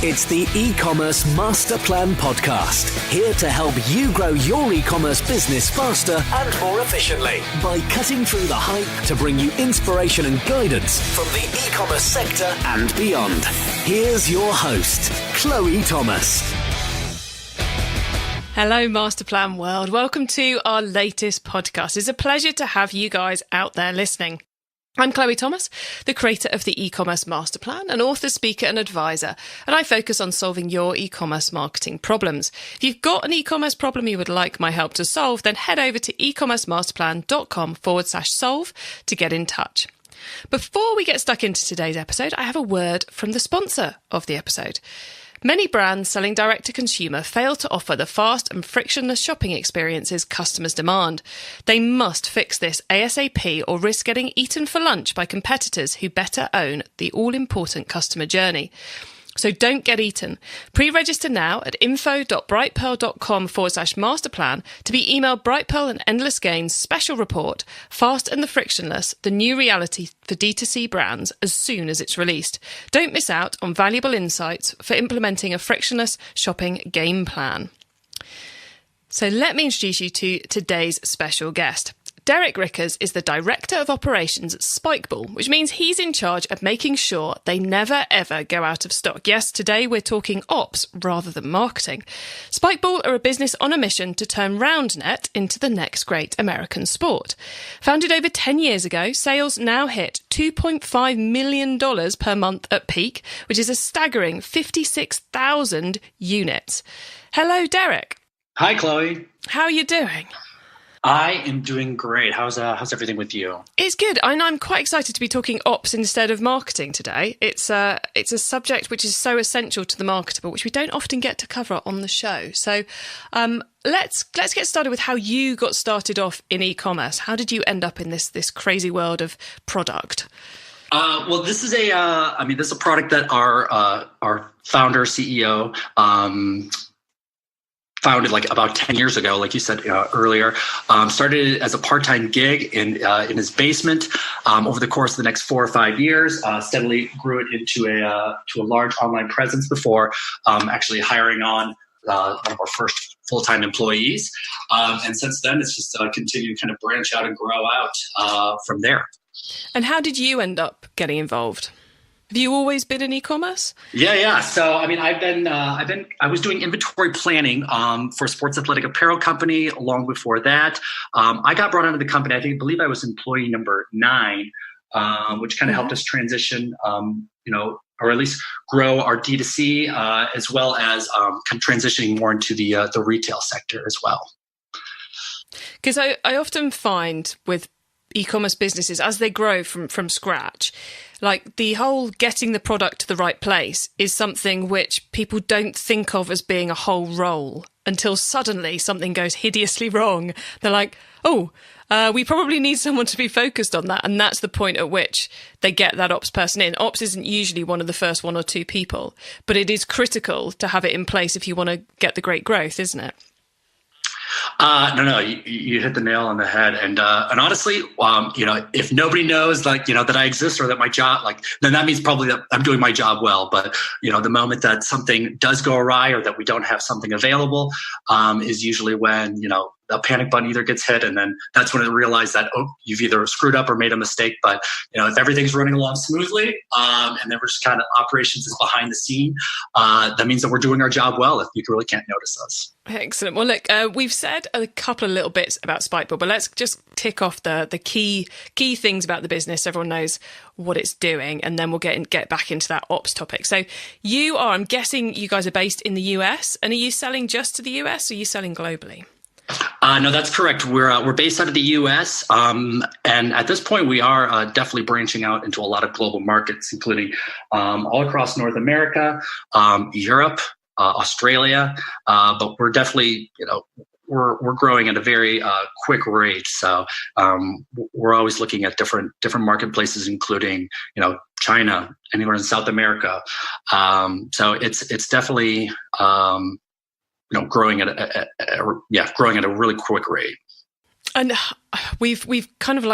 It's the eCommerce Master Plan Podcast, here to help you grow your e-commerce business faster and more efficiently by cutting through the hype to bring you inspiration and guidance from the e-commerce sector and beyond. Here's your host, Chloe Thomas. Hello, Master Plan World. Welcome to our latest podcast. It's a pleasure to have you guys out there listening. I'm Chloe Thomas, the creator of the eCommerce Master Plan, an author, speaker and advisor, and I focus on solving your e-commerce marketing problems. If you've got an e-commerce problem you would like my help to solve, then head over to ecommercemasterplan.com/solve to get in touch. Before we get stuck into today's episode, I have a word from the sponsor of the episode. Many brands selling direct to consumer fail to offer the fast and frictionless shopping experiences customers demand. They must fix this ASAP or risk getting eaten for lunch by competitors who better own the all-important customer journey. So don't get eaten. Pre-register now at info.brightpearl.com/masterplan to be emailed Brightpearl and Endless Gains special report, Fast and the Frictionless, the new reality for D2C brands as soon as it's released. Don't miss out on valuable insights for implementing a frictionless shopping game plan. So let me introduce you to today's special guest. Derek Richers is the Director of Operations at Spikeball, which means he's in charge of making sure they never ever go out of stock. Yes, today we're talking ops rather than marketing. Spikeball are a business on a mission to turn roundnet into the next great American sport. Founded over 10 years ago, sales now hit $2.5 million per month at peak, which is a staggering 56,000 units. Hello, Derek. Hi, Chloe. How are you doing? I am doing great. How's everything with you? It's good. I'm quite excited to be talking ops instead of marketing today. It's a subject which is so essential to the marketer, but which we don't often get to cover on the show. So let's get started with how you got started off in e-commerce. How did you end up in this crazy world of product? Well, this is this is a product that our founder, CEO, founded like about 10 years ago, like you said earlier. Started as a part-time gig in his basement. Over the course of the next 4 or 5 years, steadily grew it into a large online presence before actually hiring on one of our first full-time employees. And since then, it's just continued to kind of branch out and grow out from there. And how did you end up getting involved? Have you always been in e-commerce? Yeah. So, I was doing inventory planning for a sports athletic apparel company long before that. I got brought into the company, I believe I was employee number 9, which kind of helped us transition, or at least grow our D2C, as well as kind of transitioning more into the retail sector as well. Because I often find with e-commerce businesses, as they grow from scratch, like the whole getting the product to the right place is something which people don't think of as being a whole role until suddenly something goes hideously wrong. They're like, we probably need someone to be focused on that. And that's the point at which they get that ops person in. Ops isn't usually one of the first 1 or 2 people, but it is critical to have it in place if you want to get the great growth, isn't it? No, you hit the nail on the head. And honestly, if nobody knows, that I exist or that my job, then that means probably that I'm doing my job well. But, the moment that something does go awry or that we don't have something available, is usually when, a panic button either gets hit, and then that's when I realize that, you've either screwed up or made a mistake. But, if everything's running along smoothly, and then we're just kind of operations is behind the scene, that means that we're doing our job well if people really can't notice us. Excellent. Well, look, we've said a couple of little bits about Spikeball, but let's just tick off the key things about the business. Everyone knows what it's doing, and then we'll get back into that ops topic. So I'm guessing you guys are based in the US, and are you selling just to the US or are you selling globally? No, that's correct. We're based out of the U.S. And at this point, we are definitely branching out into a lot of global markets, including all across North America, Europe, Australia. But we're definitely, we're growing at a very quick rate. So we're always looking at different marketplaces, including China, anywhere in South America. So it's definitely growing at a really quick rate. And we've kind of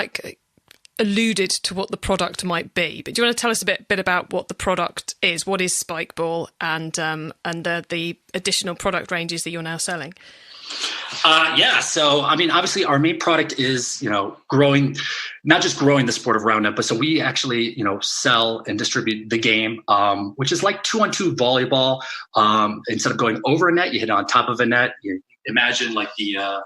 alluded to what the product might be, but do you want to tell us a bit about what the product is? What is Spikeball, and the additional product ranges that you're now selling? So, I mean, obviously our main product is, growing, not just growing the sport of roundnet, but so we actually, sell and distribute the game, which is like 2-on-2 volleyball. Instead of going over a net, you hit on top of a net. You imagine like the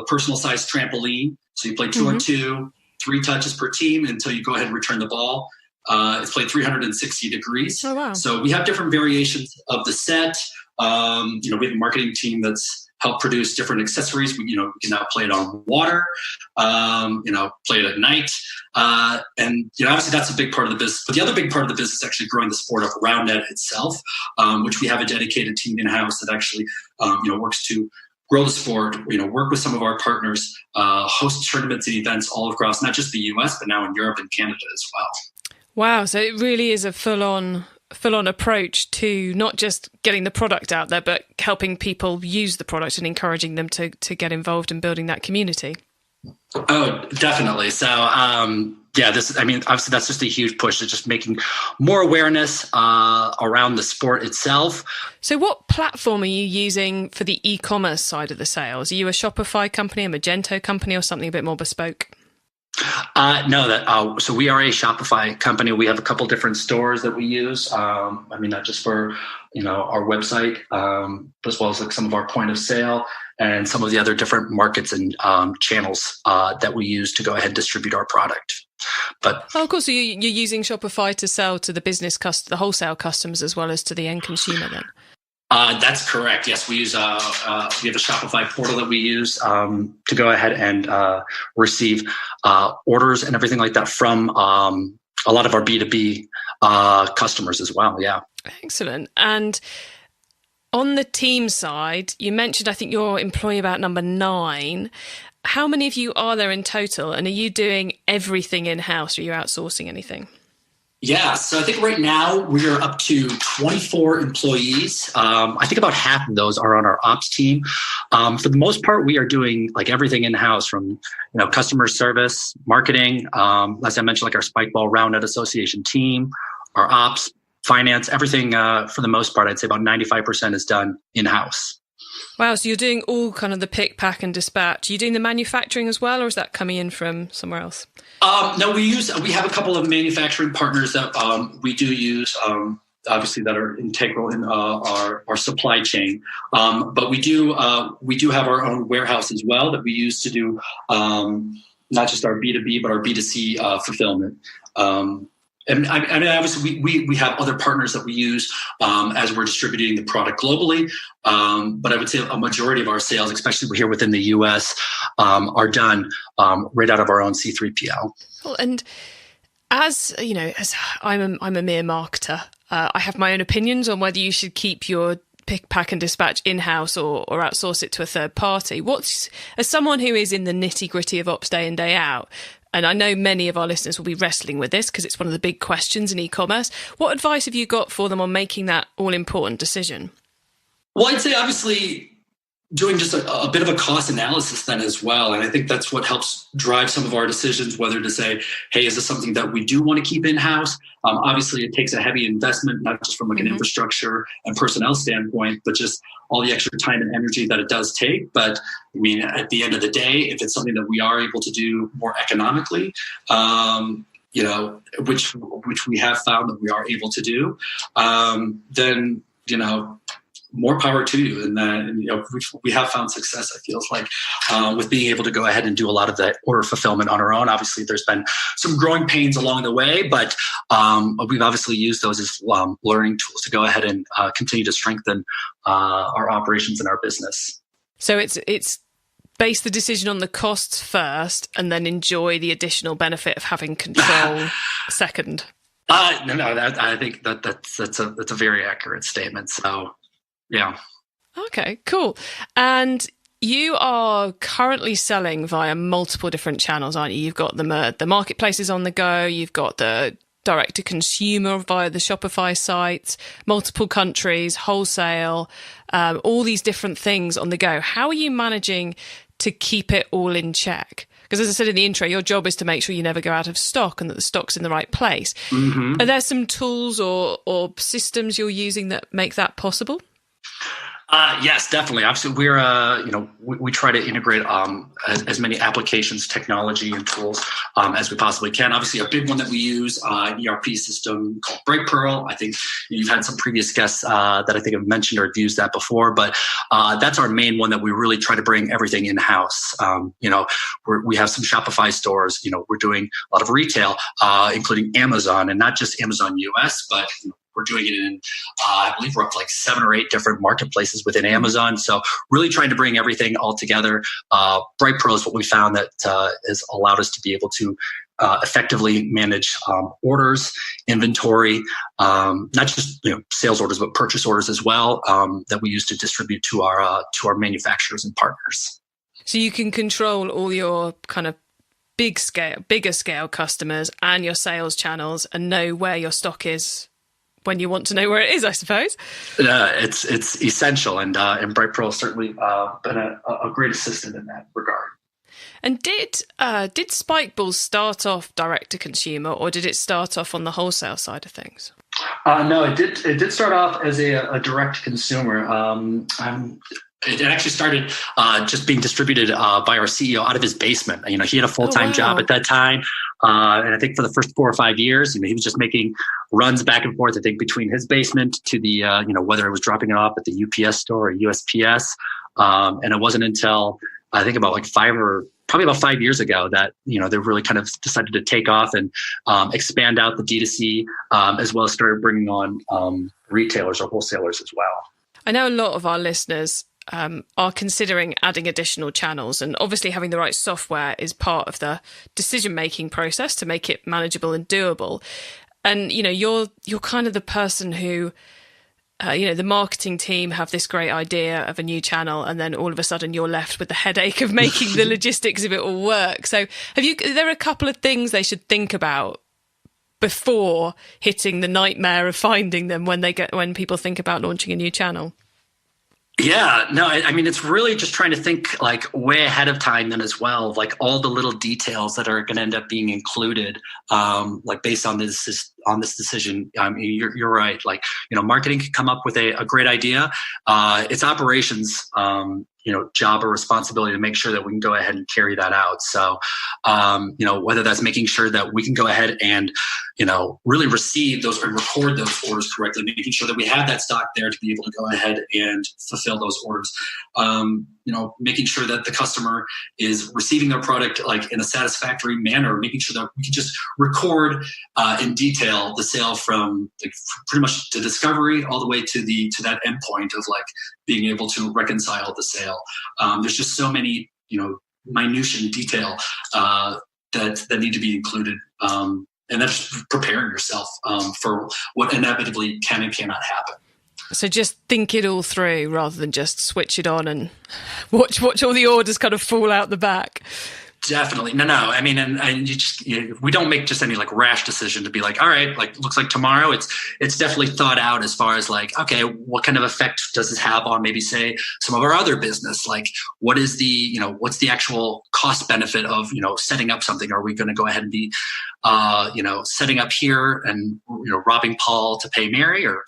personal size trampoline. So you play 2-on-2, 3 touches per team until you go ahead and return the ball. It's played 360 degrees. Oh, wow. So we have different variations of the set. We have a marketing team that's helped produce different accessories. We can now play it on water, play it at night. And obviously that's a big part of the business. But the other big part of the business is actually growing the sport of roundnet itself, which we have a dedicated team in-house that actually, works to grow the sport, work with some of our partners, host tournaments and events all across, not just the US, but now in Europe and Canada as well. Wow. So it really is a full-on approach to not just getting the product out there, but helping people use the product and encouraging them to get involved in building that community. Oh, definitely. So, obviously that's just a huge push. It's just making more awareness around the sport itself. So what platform are you using for the e-commerce side of the sales? Are you a Shopify company, a Magento company, or something a bit more bespoke? No, so we are a Shopify company. We have a couple different stores that we use. Not just for, our website, as well as like some of our point of sale and some of the other different markets and channels that we use to go ahead and distribute our product. But of course, so you're using Shopify to sell to the the wholesale customers as well as to the end consumer then? That's correct. Yes, we use we have a Shopify portal that we use to go ahead and receive orders and everything like that from a lot of our B2B customers as well. Yeah. Excellent. And on the team side, you mentioned, I think you're employee about number 9. How many of you are there in total? And are you doing everything in-house, or are you outsourcing anything? Yeah, so I think right now we're up to 24 employees. I think about half of those are on our ops team. For the most part, we are doing like everything in-house, from customer service, marketing, as I mentioned, like our Spikeball Roundnet Association team, our ops, finance, everything. For the most part, I'd say about 95% is done in-house. Wow, so you're doing all kind of the pick, pack, and dispatch. Are you doing the manufacturing as well, or is that coming in from somewhere else? No, we have a couple of manufacturing partners that we do use, obviously, that are integral in our supply chain. But we do have our own warehouse as well that we use to do not just our B2B but our B2C fulfillment. Obviously, we have other partners that we use as we're distributing the product globally. But I would say a majority of our sales, especially here within the US, are done right out of our own C3PL. Well, and as I'm a mere marketer, I have my own opinions on whether you should keep your pick, pack, and dispatch in-house or outsource it to a third party. As someone who is in the nitty-gritty of ops day in, day out, and I know many of our listeners will be wrestling with this because it's one of the big questions in e-commerce, what advice have you got for them on making that all-important decision? Well, I'd say obviously doing just a bit of a cost analysis then as well. And I think that's what helps drive some of our decisions, whether to say, hey, is this something that we do want to keep in-house? Obviously, it takes a heavy investment, not just from like an infrastructure and personnel standpoint, but just all the extra time and energy that it does take. But I mean, at the end of the day, if it's something that we are able to do more economically, which we have found that we are able to do, then, more power to you. And we have found success, I feel like, with being able to go ahead and do a lot of the order fulfillment on our own. Obviously, there's been some growing pains along the way, but we've obviously used those as learning tools to go ahead and continue to strengthen our operations and our business. So it's base the decision on the costs first and then enjoy the additional benefit of having control second. No, I think that's a very accurate statement. So, yeah. Okay, cool. And you are currently selling via multiple different channels, aren't you? You've got the marketplaces on the go. You've got the direct to consumer via the Shopify sites, multiple countries, wholesale, all these different things on the go. How are you managing to keep it all in check? Because as I said in the intro, your job is to make sure you never go out of stock and that the stock's in the right place. Mm-hmm. Are there some tools or systems you're using that make that possible? Yes, definitely. Absolutely. We're, we try to integrate as many applications, technology, and tools as we possibly can. Obviously, a big one that we use, an ERP system called Brightpearl. I think you've had some previous guests that I think have mentioned or have used that before, but that's our main one that we really try to bring everything in-house. We have some Shopify stores. We're doing a lot of retail, including Amazon, and not just Amazon US, but we're doing it in, I believe we're up to like 7 or 8 different marketplaces within Amazon. So really trying to bring everything all together. Brightpearl is what we found that has allowed us to be able to effectively manage orders, inventory, not just sales orders, but purchase orders as well, that we use to distribute to our manufacturers and partners. So you can control all your kind of bigger scale customers and your sales channels and know where your stock is when you want to know where it is, I suppose. It's essential, and Brightpearl has certainly been a great assistant in that regard. And did Spikeball start off direct to consumer, or did it start off on the wholesale side of things? No, it did start off as a direct consumer. It actually started just being distributed by our CEO out of his basement. He had a full-time job at that time. And I think for the first 4 or 5 years, he was just making runs back and forth, I think, between his basement to the, whether it was dropping it off at the UPS store or USPS. And it wasn't until I think about 5 years ago that, they really kind of decided to take off and expand out the D2C, as well as started bringing on retailers or wholesalers as well. I know a lot of our listeners are considering adding additional channels, and obviously having the right software is part of the decision-making process to make it manageable and doable. And, you're kind of the person who, the marketing team have this great idea of a new channel, and then all of a sudden you're left with the headache of making the logistics of it all work. So there are a couple of things they should think about before hitting the nightmare of finding them when people think about launching a new channel? Yeah, no, I mean, it's really just trying to think way ahead of time then as well, all the little details that are going to end up being included, based on this decision. I mean, you're right. Marketing can come up with a great idea. It's operations, job or responsibility to make sure that we can go ahead and carry that out. So, whether that's making sure that we can go ahead and, really receive those and record those orders correctly, making sure that we have that stock there to be able to go ahead and fulfill those orders. Making sure that the customer is receiving their product in a satisfactory manner, making sure that we can just record in detail the sale from pretty much the discovery all the way to that end point of being able to reconcile the sale. There's just so many, minutiae and detail that need to be included. And that's preparing yourself for what inevitably can and cannot happen. So just think it all through rather than just switch it on and watch all the orders kind of fall out the back. Definitely. No. I mean, and we don't make just any rash decision to be all right, looks like tomorrow. It's definitely thought out as far as okay, what kind of effect does this have on maybe say some of our other business? What is the, what's the actual cost benefit of, setting up something? Are we going to go ahead and be, setting up here and, robbing Paul to pay Mary or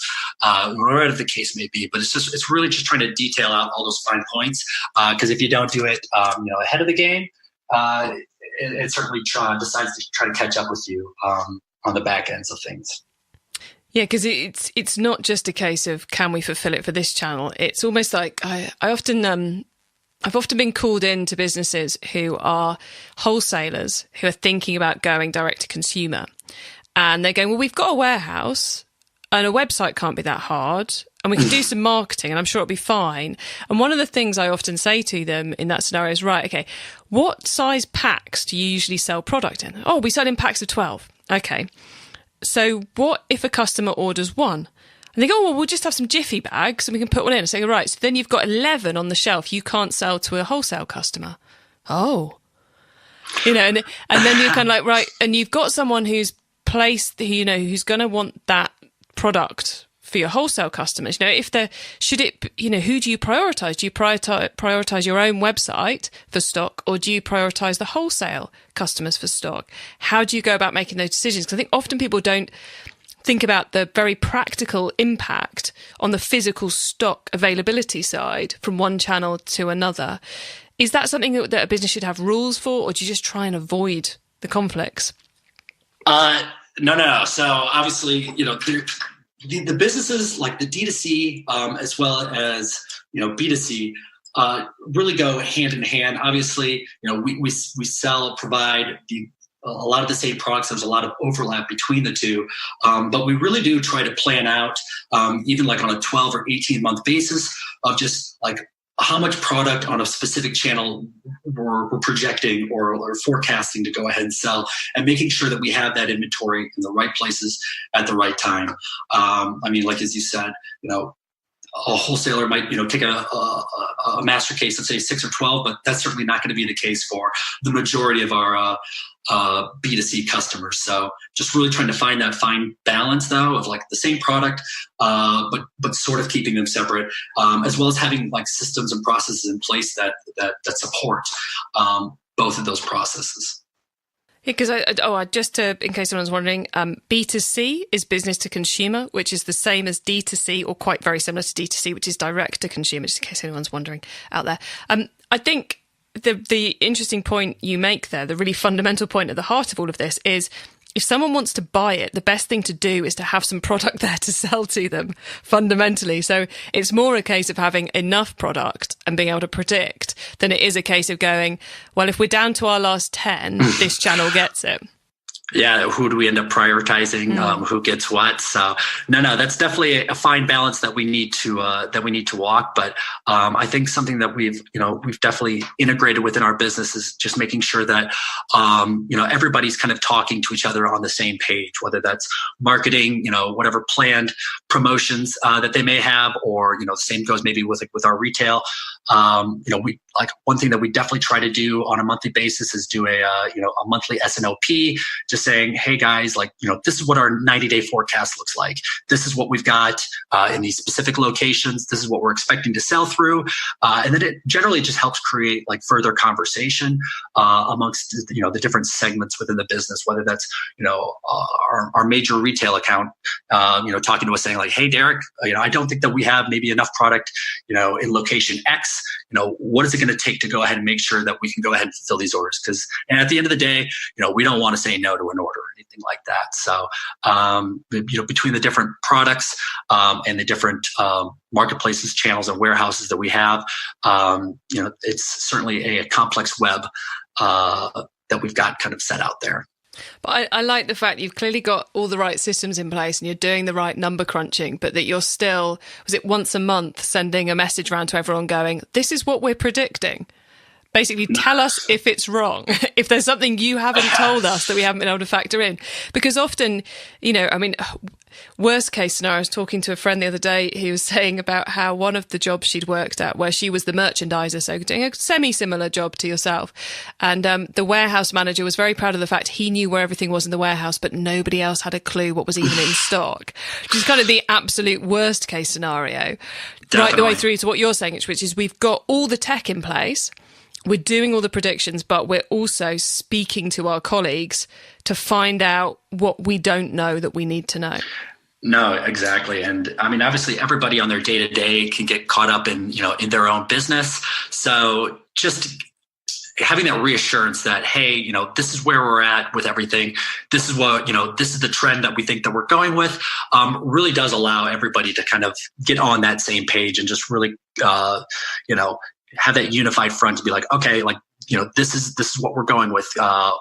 whatever the case may be? But it's really just trying to detail out all those fine points. Because if you don't do it, ahead of the game, it certainly decides to try to catch up with you on the back ends of things. Yeah, because it's not just a case of can we fulfill it for this channel. It's almost like I've often been called into businesses who are wholesalers who are thinking about going direct to consumer, and they're going, well, we've got a warehouse and a website can't be that hard. And we can do some marketing and I'm sure it'll be fine. And one of the things I often say to them in that scenario is, right, okay, what size packs do you usually sell product in? Oh, we sell in packs of 12. Okay. So what if a customer orders one? And they go, oh, well, we'll just have some Jiffy bags and we can put one in. And say, right, so then you've got 11 on the shelf you can't sell to a wholesale customer. Oh. And then you're kind of right, and you've got someone who's placed, who's going to want that product for your wholesale customers? You know, if there should it, you know, who do you prioritize? Do you prioritize your own website for stock, or do you prioritize the wholesale customers for stock? How do you go about making those decisions? Because I think often people don't think about the very practical impact on the physical stock availability side from one channel to another. Is that something that a business should have rules for, or do you just try and avoid the conflicts? No. So obviously, you know, the businesses like the D2C as well as, you know, B2C really go hand in hand. Obviously, you know, we provide a lot of the same products. There's a lot of overlap between the two, but we really do try to plan out even like on a 12 or 18-month basis of just like how much product on a specific channel we're projecting or forecasting to go ahead and sell, and making sure that we have that inventory in the right places at the right time. I mean, like as you said, you know, a wholesaler might, you know, take a master case and say 6 or 12, but that's certainly not going to be the case for the majority of our B2C customers. So just really trying to find that fine balance though of like the same product, but sort of keeping them separate, as well as having like systems and processes in place that support both of those processes. Yeah, because just in case anyone's wondering, B2C is business to consumer, which is the same as D2C, or quite very similar to D2C, which is direct to consumer, just in case anyone's wondering out there. I think the interesting point you make there, the really fundamental point at the heart of all of this is, if someone wants to buy it, the best thing to do is to have some product there to sell to them, fundamentally. So it's more a case of having enough product and being able to predict than it is a case of going, well, if we're down to our last 10, this channel gets it. Yeah, who do we end up prioritizing? Who gets what? So no, that's definitely a fine balance that we need to walk. But I think something that we've definitely integrated within our business is just making sure that everybody's kind of talking to each other on the same page, whether that's marketing, whatever planned promotions that they may have, or the same goes maybe with our retail. We like one thing that we definitely try to do on a monthly basis is do a monthly SNOP, just saying, hey guys, this is what our 90-day forecast looks like. This is what we've got in these specific locations. This is what we're expecting to sell through. And then it generally just helps create further conversation amongst the different segments within the business, whether that's our major retail account talking to us saying hey Derek, I don't think that we have maybe enough product in location X. What is it going to take to go ahead and make sure that we can go ahead and fulfill these orders? And at the end of the day, we don't want to say no to an order or anything like that. So, between the different products and the different marketplaces, channels, and warehouses that we have, it's certainly a complex web that we've got kind of set out there. But I like the fact you've clearly got all the right systems in place and you're doing the right number crunching, but that you're still, was it once a month, sending a message around to everyone going, this is what we're predicting. Basically, tell us if it's wrong, if there's something you haven't told us that we haven't been able to factor in. Because often, worst case scenario, I was talking to a friend the other day, he was saying about how one of the jobs she'd worked at, where she was the merchandiser, so doing a semi-similar job to yourself. And the warehouse manager was very proud of the fact he knew where everything was in the warehouse, but nobody else had a clue what was even in stock, which is kind of the absolute worst case scenario. Definitely. Right the way through to what you're saying, which is we've got all the tech in place, we're doing all the predictions, but we're also speaking to our colleagues to find out what we don't know that we need to know. No, exactly. And I mean, obviously everybody on their day-to-day can get caught up in their own business. So just having that reassurance that, hey, this is where we're at with everything. This is what, this is the trend that we think that we're going with, really does allow everybody to kind of get on that same page and just really, have that unified front to be like, okay, this is what we're going with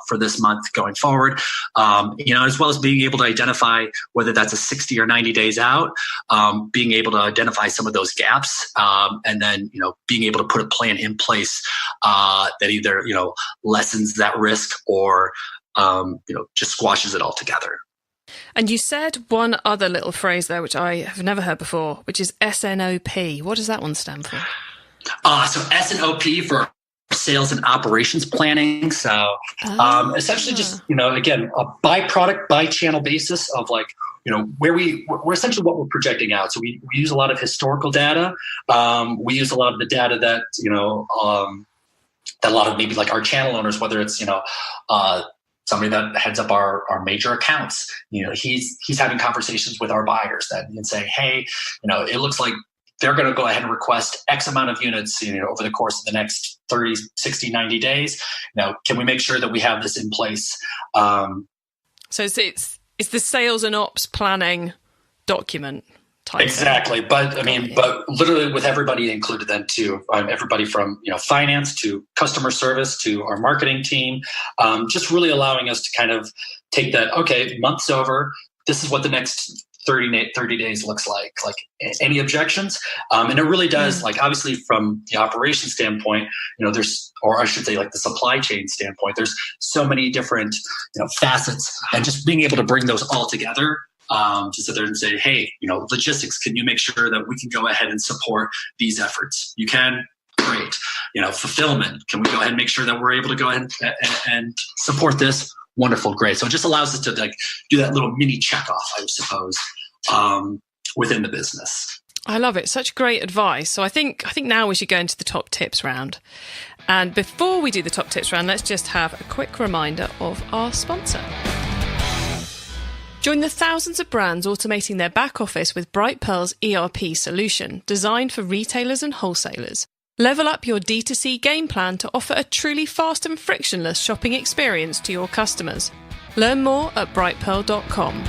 for this month going forward. As well as being able to identify whether that's a 60 or 90 days out, being able to identify some of those gaps, and then being able to put a plan in place that either lessens that risk or just squashes it all together. And you said one other little phrase there, which I have never heard before, which is SNOP. What does that one stand for? So SNOP for sales and operations planning. So essentially just, again, a by product, by channel basis of we're essentially what we're projecting out. So we use a lot of historical data. We use a lot of the data that, that a lot of maybe like our channel owners, whether it's, somebody that heads up our major accounts, he's having conversations with our buyers and saying, hey, it looks like they're going to go ahead and request X amount of units, over the course of the next 30, 60, 90 days. Can we make sure that we have this in place? So it's the sales and ops planning document type. Exactly. But but literally with everybody included then too, everybody from, finance to customer service to our marketing team, just really allowing us to kind of take that, okay, month's over, this is what the next 30 days looks like any objections. And it really does, obviously from the operation standpoint, there's, or I should say like the supply chain standpoint, there's so many different, facets, and just being able to bring those all together to sit there and say, hey, logistics, can you make sure that we can go ahead and support these efforts? You can, great. Fulfillment, can we go ahead and make sure that we're able to go ahead and support this? Wonderful, great. So it just allows us to do that little mini check off, I suppose, within the business. I love it. Such great advice. So I think now we should go into the top tips round. And before we do the top tips round, let's just have a quick reminder of our sponsor. Join the thousands of brands automating their back office with Brightpearl's ERP solution, designed for retailers and wholesalers. Level up your D2C game plan to offer a truly fast and frictionless shopping experience to your customers. Learn more at brightpearl.com.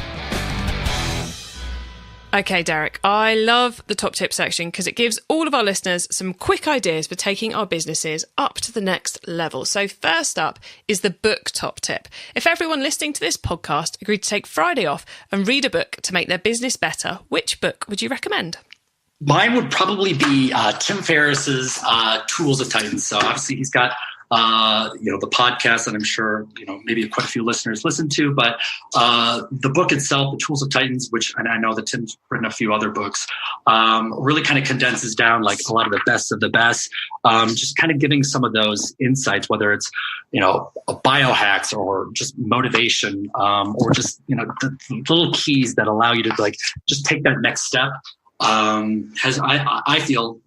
Okay, Derek, I love the top tip section because it gives all of our listeners some quick ideas for taking our businesses up to the next level. So first up is the book top tip. If everyone listening to this podcast agreed to take Friday off and read a book to make their business better, which book would you recommend? Mine would probably be Tim Ferriss's Tools of Titans. So obviously he's got the podcast that I'm sure maybe quite a few listeners listen to, but the book itself, The Tools of Titans, which, and I know that Tim's written a few other books, really kind of condenses down like a lot of the best of the best, just kind of giving some of those insights, whether it's biohacks or just motivation, or just the little keys that allow you to just take that next step. I feel,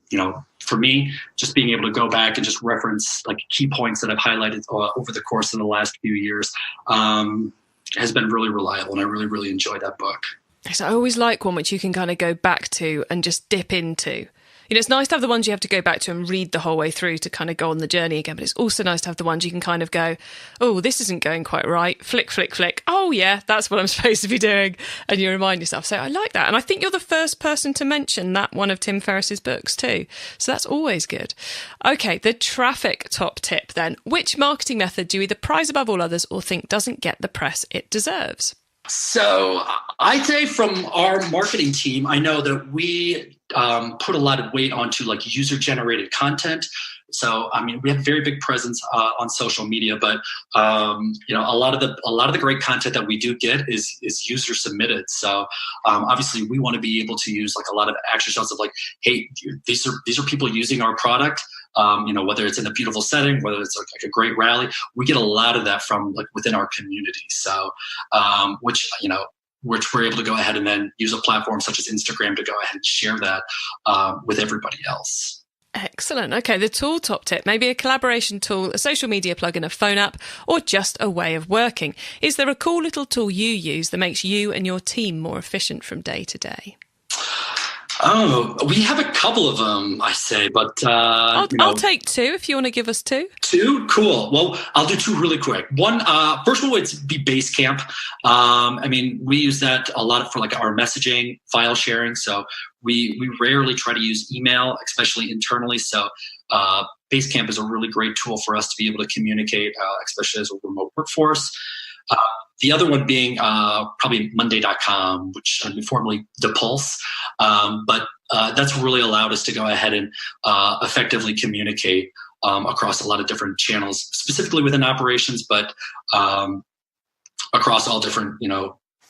for me, just being able to go back and just reference key points that I've highlighted over the course of the last few years has been really reliable. And I really, really enjoy that book. So I always like one which you can kind of go back to and just dip into. It's nice to have the ones you have to go back to and read the whole way through to kind of go on the journey again. But it's also nice to have the ones you can kind of go, oh, this isn't going quite right. Flick, flick, flick. Oh, yeah, that's what I'm supposed to be doing. And you remind yourself. So I like that. And I think you're the first person to mention that one of Tim Ferriss's books too. So that's always good. Okay, the traffic top tip then. Which marketing method do you either prize above all others or think doesn't get the press it deserves? So I'd say from our marketing team, I know that we put a lot of weight onto user-generated content. So, we have a very big presence on social media, but a lot of the great content that we do get is user submitted. So, obviously, we want to be able to use a lot of action shots of hey, these are people using our product. Whether it's in a beautiful setting, whether it's a great rally, we get a lot of that from within our community. So, which we're able to go ahead and then use a platform such as Instagram to go ahead and share that with everybody else. Excellent. Okay, the tool top tip, maybe a collaboration tool, a social media plugin, a phone app, or just a way of working. Is there a cool little tool you use that makes you and your team more efficient from day to day? Oh, we have a couple of them, I say, but I'll take two if you want to give us two. Two? Cool. Well, I'll do two really quick. One, first one would be Basecamp. We use that a lot for our messaging, file sharing. So we rarely try to use email, especially internally. So Basecamp is a really great tool for us to be able to communicate, especially as a remote workforce. The other one being probably Monday.com, which formerly Depulse. But that's really allowed us to go ahead and effectively communicate across a lot of different channels, specifically within operations, but across all different,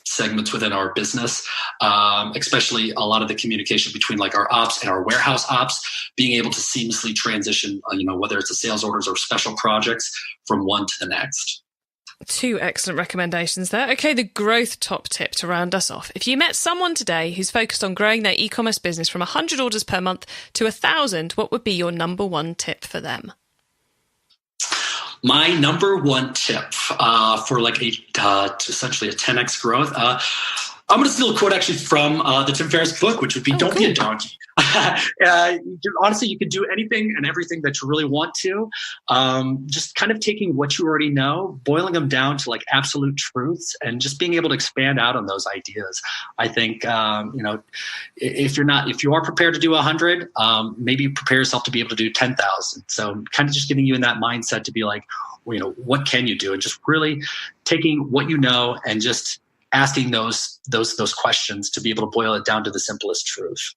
segments within our business, especially a lot of the communication between our ops and our warehouse ops, being able to seamlessly transition, whether it's a sales orders or special projects from one to the next. 2 excellent recommendations there. Okay, the growth top tip to round us off. If you met someone today who's focused on growing their e-commerce business from 100 orders per month to 1,000, what would be your number 1 tip for them? My number 1 tip for like essentially a 10x growth. I'm going to steal a quote actually from the Tim Ferriss book, which would be "Don't be a donkey." Honestly, you can do anything and everything that you really want to. Just kind of taking what you already know, boiling them down to like absolute truths, and just being able to expand out on those ideas. I think if you are prepared to do 100, maybe prepare yourself to be able to do 10,000. So kind of just getting you in that mindset to be like, what can you do, and just really taking what you know and just asking those questions to be able to boil it down to the simplest truth.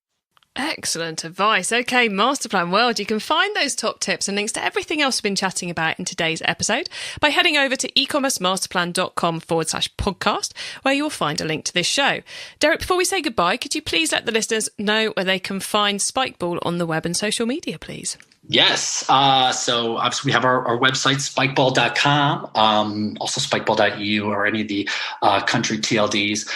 Excellent advice. Okay, Masterplan World, you can find those top tips and links to everything else we've been chatting about in today's episode by heading over to ecommercemasterplan.com/podcast, where you'll find a link to this show. Derek, before we say goodbye, could you please let the listeners know where they can find Spikeball on the web and social media, please? Yes. So obviously we have our website, spikeball.com, also spikeball.eu or any of the country TLDs.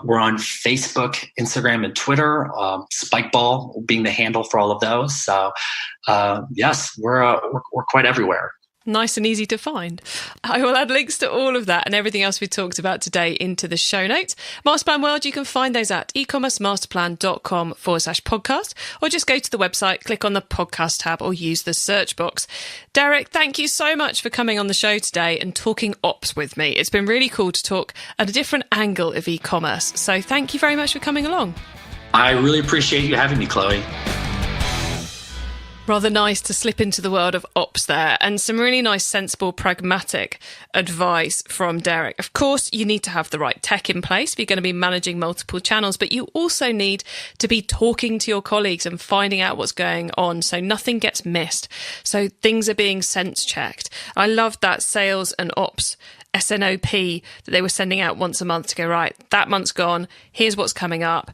We're on Facebook, Instagram, and Twitter, Spikeball being the handle for all of those. So yes, we're quite everywhere. Nice and easy to find. I will add links to all of that and everything else we talked about today into the show notes. Masterplan World, you can find those at ecommercemasterplan.com/podcast, or just go to the website, click on the podcast tab, or use the search box. Derek, thank you so much for coming on the show today and talking ops with me. It's been really cool to talk at a different angle of e-commerce. So thank you very much for coming along. I really appreciate you having me, Chloe. Rather nice to slip into the world of ops there, and some really nice, sensible, pragmatic advice from Derek. Of course, you need to have the right tech in place if you're going to be managing multiple channels, but you also need to be talking to your colleagues and finding out what's going on so nothing gets missed, so things are being sense checked. I love that sales and ops SNOP that they were sending out once a month to go, right, that month's gone, here's what's coming up.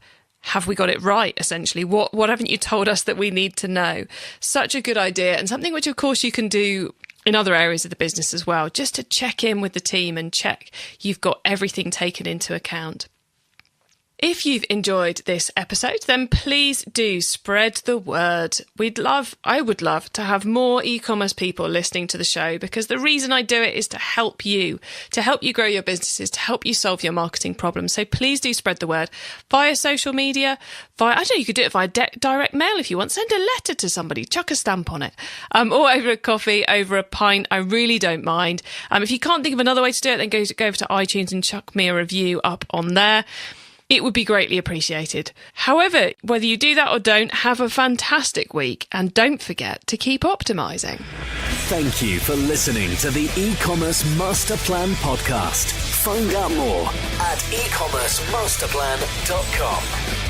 Have we got it right, essentially? What haven't you told us that we need to know? Such a good idea, and something which, of course, you can do in other areas of the business as well, just to check in with the team and check you've got everything taken into account. If you've enjoyed this episode, then please do spread the word. I would love to have more e-commerce people listening to the show, because the reason I do it is to help you grow your businesses, to help you solve your marketing problems. So please do spread the word via social media, you could do it via direct mail if you want. Send a letter to somebody, chuck a stamp on it, or over a coffee, over a pint. I really don't mind. If you can't think of another way to do it, then go over to iTunes and chuck me a review up on there. It would be greatly appreciated. However, whether you do that or don't, have a fantastic week, and don't forget to keep optimizing. Thank you for listening to the e-commerce master plan podcast. Find out more at ecommercemasterplan.com.